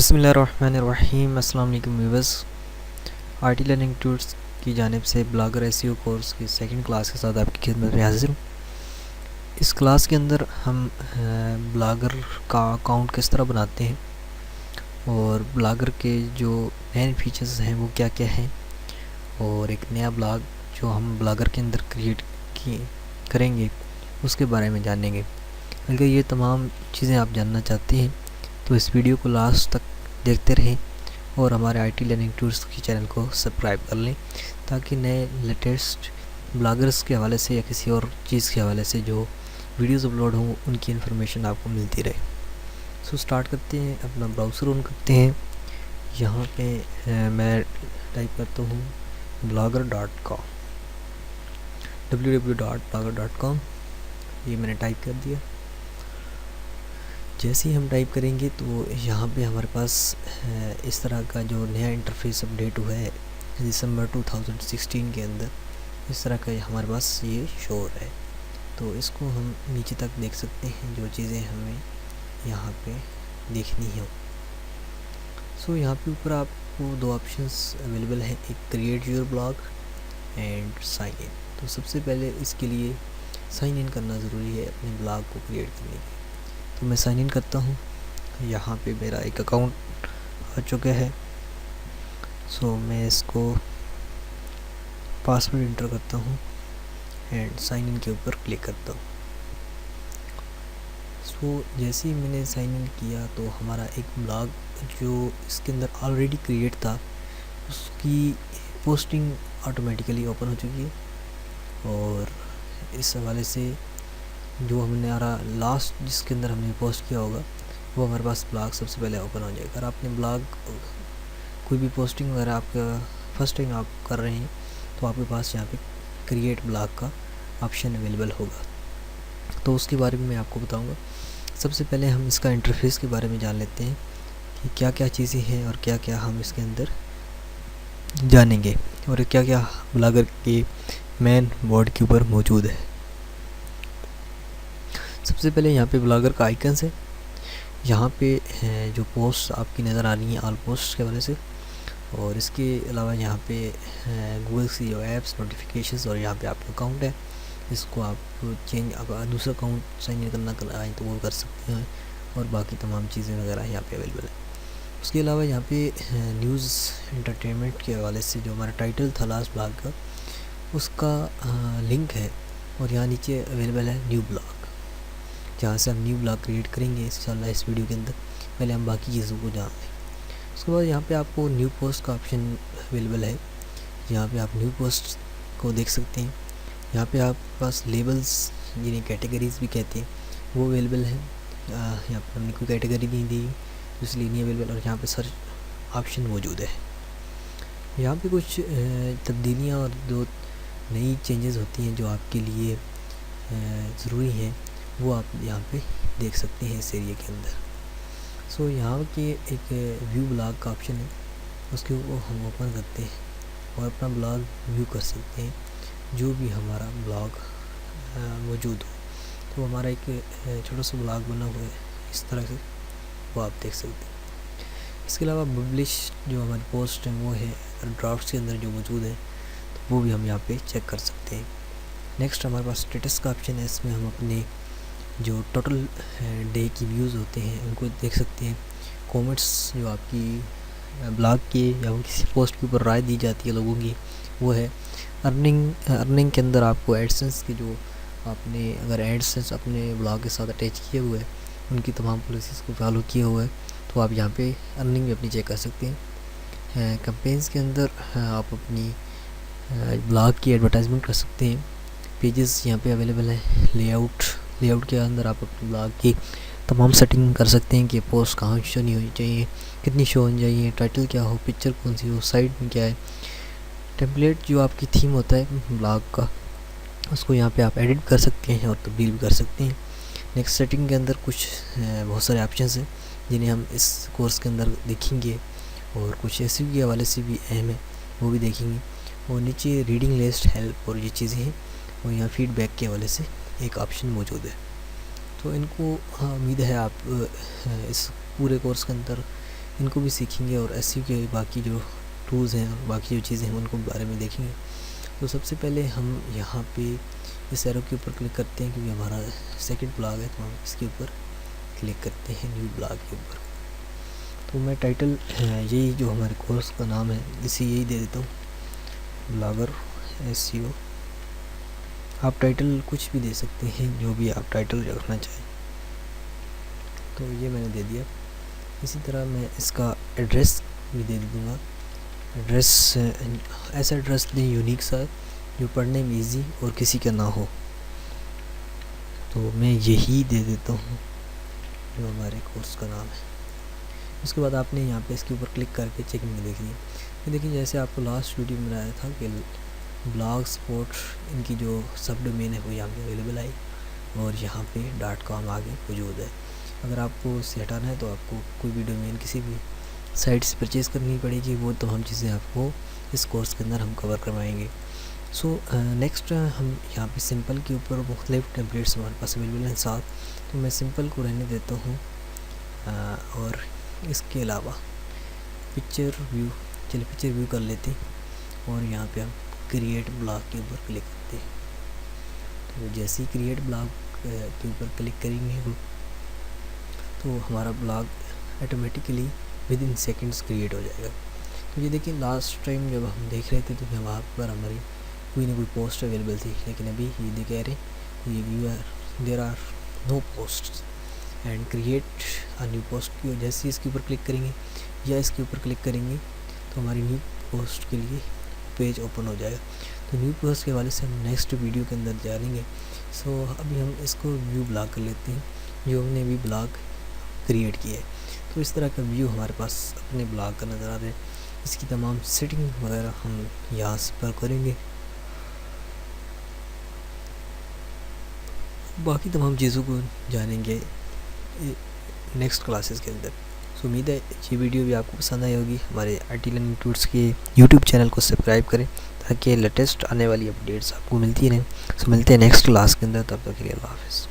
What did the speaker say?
बिस्मिल्लाहिर्रहमानिर्रहीम। अस्सलाम वालेकुम व्यूअर्स। आईटी लर्निंग टूल्स की जानिब से ब्लॉगर एसईओ कोर्स की सेकंड क्लास के साथ आपकी खिदमत में हाजिर हूँ। इस क्लास के अंदर हम ब्लॉगर का अकाउंट किस तरह बनाते हैं और ब्लॉगर के जो मेन फीचर्स हैं वो क्या क्या हैं, और एक नया ब्लॉग जो हम ब्लॉगर के अंदर क्रिएट करेंगे उसके बारे में जानेंगे। अगर ये तमाम चीज़ें आप जानना चाहते हैं तो इस वीडियो को लास्ट तक देखते रहें और हमारे आईटी लर्निंग टूल्स की चैनल को सब्सक्राइब कर लें, ताकि नए लेटेस्ट ब्लॉगर्स के हवाले से या किसी और चीज़ के हवाले से जो वीडियोस अपलोड हों उनकी इन्फॉर्मेशन आपको मिलती रहे। सो स्टार्ट करते हैं, अपना ब्राउज़र ऑन करते हैं। यहाँ पे मैं टाइप करता हूँ blogger.com, www.blogger.com। ये मैंने टाइप कर दिया। जैसे ही हम टाइप करेंगे तो यहाँ पे हमारे पास इस तरह का जो नया इंटरफेस अपडेट हुआ है दिसंबर 2016 के अंदर, इस तरह का हमारे पास ये शो हो रहा है। तो इसको हम नीचे तक देख सकते हैं जो चीज़ें हमें यहाँ पे देखनी है। सो यहाँ पे ऊपर आपको दो ऑप्शंस अवेलेबल हैं, एक create your blog and sign in. तो सबसे पहले इसके लिए साइन इन करना ज़रूरी है अपने ब्लॉग को क्रिएट करने के लिए। तो मैं साइन इन करता हूँ। यहाँ पे मेरा एक अकाउंट आ चुका है। सो मैं इसको पासवर्ड इंटर करता हूँ एंड साइन इन के ऊपर क्लिक करता हूँ। सो जैसे ही मैंने साइन इन किया तो हमारा एक ब्लॉग जो इसके अंदर ऑलरेडी क्रिएट था उसकी पोस्टिंग ऑटोमेटिकली ओपन हो चुकी है। और इस हवाले से जो हमने लास्ट जिसके अंदर हमने पोस्ट किया होगा वो हमारे पास ब्लॉग सबसे पहले ओपन हो जाएगा। अगर आपने ब्लॉग कोई भी पोस्टिंग वगैरह आपका फर्स्ट टाइम आप कर रहे हैं तो आपके पास यहाँ पे क्रिएट ब्लॉग का ऑप्शन अवेलेबल होगा। तो उसके बारे में मैं आपको बताऊंगा। सबसे पहले हम इसका इंटरफेस के बारे में जान लेते हैं कि क्या क्या चीज़ें हैं और क्या क्या हम इसके अंदर जानेंगे और क्या क्या ब्लॉगर के मेन बोर्ड के ऊपर मौजूद है। सबसे पहले यहाँ पे ब्लॉगर का आइकन्स है। यहाँ पे जो पोस्ट आपकी नज़र आ रही है ऑल पोस्ट के वजह से, और इसके अलावा यहाँ पे गूगल की जो ऐप्स नोटिफिकेशंस और यहाँ पे आपका अकाउंट है। इसको आप चेंज अगर दूसरा अकाउंट साइन इन करना आए तो वो कर सकते हैं, और बाकी तमाम चीज़ें वगैरह यहाँ पे अवेलेबल है। उसके अलावा यहाँ पे न्यूज़ एंटरटेनमेंट के हवाले से जो हमारा टाइटल था लास्ट ब्लॉग का उसका लिंक है, और यहाँ नीचे अवेलेबल है न्यू ब्लॉग, जहाँ से हम न्यू ब्लॉग क्रिएट करेंगे इंशाल्लाह इस वीडियो के अंदर। पहले हम बाकी चीज़ों को जान लें। उसके बाद यहाँ पे आपको न्यू पोस्ट का ऑप्शन अवेलेबल है। यहाँ पे आप न्यू पोस्ट को देख सकते हैं। यहाँ पे आपके पास लेबल्स जिन्हें कैटेगरीज भी कहते हैं वो अवेलेबल है। यहाँ पर हमने कोई कैटेगरी नहीं दी इसलिए नहीं अवेलेबल, और यहाँ पे सर्च ऑप्शन मौजूद है। यहाँ पे कुछ तब्दीलियाँ और दो नई चेंजेस होती हैं जो आपके लिए ज़रूरी हैं, वो आप यहाँ पे देख सकते हैं इस एरिया के अंदर। सो यहाँ के एक व्यू ब्लॉग का ऑप्शन है, उसके ऊपर हम ओपन करते हैं और अपना ब्लॉग व्यू कर सकते हैं। जो भी हमारा ब्लॉग मौजूद हो तो हमारा एक छोटा सा ब्लॉग बना हुआ है इस तरह से, वो आप देख सकते हैं। इसके अलावा पब्लिश जो हमारी पोस्ट है वो है, ड्राफ्ट्स के अंदर जो मौजूद है तो वो भी हम यहाँ पे चेक कर सकते हैं। नेक्स्ट हमारे पास स्टेटस का ऑप्शन है। इसमें हम अपने जो टोटल डे की व्यूज़ होते हैं उनको देख सकते हैं। कमेंट्स जो आपकी ब्लॉग के या किसी पोस्ट के ऊपर राय दी जाती है लोगों की वो है। अर्निंग के अंदर आपको एडसेंस की जो आपने अगर एडसेंस अपने ब्लॉग के साथ अटैच किए हुए हैं उनकी तमाम पॉलिसीज़ को फॉलो किए हुए हैं तो आप यहाँ पे अर्निंग भी अपनी चेक कर सकते हैं। कैंपेन्स के अंदर आप अपनी ब्लॉग की एडवर्टाइजमेंट कर सकते हैं। पेजेस यहाँ पे अवेलेबल है। लेआउट के अंदर आप अपने ब्लॉग की तमाम सेटिंग कर सकते हैं कि पोस्ट कहाँ शो नहीं होनी चाहिए, कितनी शो होनी चाहिए, टाइटल क्या हो, पिक्चर कौन सी हो, साइड में क्या है। टेम्पलेट जो आपकी थीम होता है ब्लॉग का उसको यहाँ पे आप एडिट कर सकते हैं और तब्दील भी कर सकते हैं। नेक्स्ट सेटिंग के अंदर कुछ बहुत सारे ऑप्शंस हैं जिन्हें हम इस कोर्स के अंदर देखेंगे, और कुछ ऐसे के हवाले से भी अहम है वो भी देखेंगे। और नीचे रीडिंग लिस्ट, हेल्प और ये चीज़ें हैं, और यहाँ फीडबैक के हवाले से एक ऑप्शन मौजूद है। तो इनको उम्मीद है आप इस पूरे कोर्स के अंदर इनको भी सीखेंगे और एसईओ के बाकी जो टूल्स हैं और बाकी जो चीज़ें हैं उनको बारे में देखेंगे। तो सबसे पहले हम यहाँ पे इस एरो के ऊपर क्लिक करते हैं क्योंकि हमारा सेकंड ब्लॉग है, तो हम इसके ऊपर क्लिक करते हैं न्यू ब्लॉग के ऊपर। तो मैं टाइटल यही जो हमारे कोर्स का नाम है इसे यही दे देता हूँ, ब्लॉगर एसईओ। आप टाइटल कुछ भी दे सकते हैं, जो भी आप टाइटल रखना चाहें। तो ये मैंने दे दिया। इसी तरह मैं इसका एड्रेस भी दे दूँगा। एड्रेस ऐसा एड्रेस दें यूनिक सा जो पढ़ने में इजी और किसी का ना हो। तो मैं यही दे देता हूँ जो हमारे कोर्स का नाम है। उसके बाद आपने यहाँ पे इसके ऊपर क्लिक करके चेकिंग में देख ली। देखिए जैसे आपको लास्ट वीडियो में बताया था कि ब्लॉग स्पॉट इनकी जो सब डोमेन है वो यहाँ पे अवेलेबल आई और यहाँ पे .com आगे मौजूद है। अगर आपको इसे हटाना है तो आपको कोई भी डोमेन किसी भी साइट से परचेज़ करनी पड़ेगी। वो तो हम चीज़ें आपको इस कोर्स के अंदर हम कवर करवाएंगे। सो नेक्स्ट हम यहाँ पे सिंपल के ऊपर मुख्तलिफ टेम्पलेट्स हमारे पास अवेलेबल हैं साथ। तो मैं सिंपल को रहने देता हूँ और इसके अलावा पिक्चर व्यू, चलिए पिक्चर व्यू कर लेते हैं और यहाँ पे हम क्रिएट ब्लॉग के ऊपर क्लिक करते हैं। तो जैसे ही क्रिएट ब्लॉग के ऊपर क्लिक करेंगे तो हमारा blog automatically with in seconds create हो जाएगा। तो ये देखिए लास्ट टाइम जब हम देख रहे थे तो वहाँ पर हमारी कोई ना कोई पोस्ट अवेलेबल थी, लेकिन अभी ये कह रहे ये view there are no post and create a new post की। जैसे ही इसके ऊपर क्लिक करेंगे या इसके ऊपर क्लिक करेंगे तो हमारी न्यू पोस्ट के लिए पेज ओपन हो जाएगा। तो न्यू पोस्ट के वाले से हम नेक्स्ट वीडियो के अंदर जानेंगे। सो अभी हम इसको व्यू ब्लॉग कर लेते हैं जो हमने अभी ब्लॉग क्रिएट किया है। तो इस तरह का व्यू हमारे पास अपने ब्लॉग का नज़र आ रहा है। इसकी तमाम सेटिंग वगैरह हम यहाँ से पर करेंगे, बाकी तमाम चीज़ों को जानेंगे नेक्स्ट क्लासेस के अंदर। सो उम्मीद है ये वीडियो भी आपको पसंद आई होगी। हमारे IT लर्निंग टूल्स के यूट्यूब चैनल को सब्सक्राइब करें ताकि लेटेस्ट आने वाली अपडेट्स आपको मिलती रहें। सो मिलते हैं नेक्स्ट क्लास के अंदर, तब तक के लिए अल्लाह हाफ़िज़।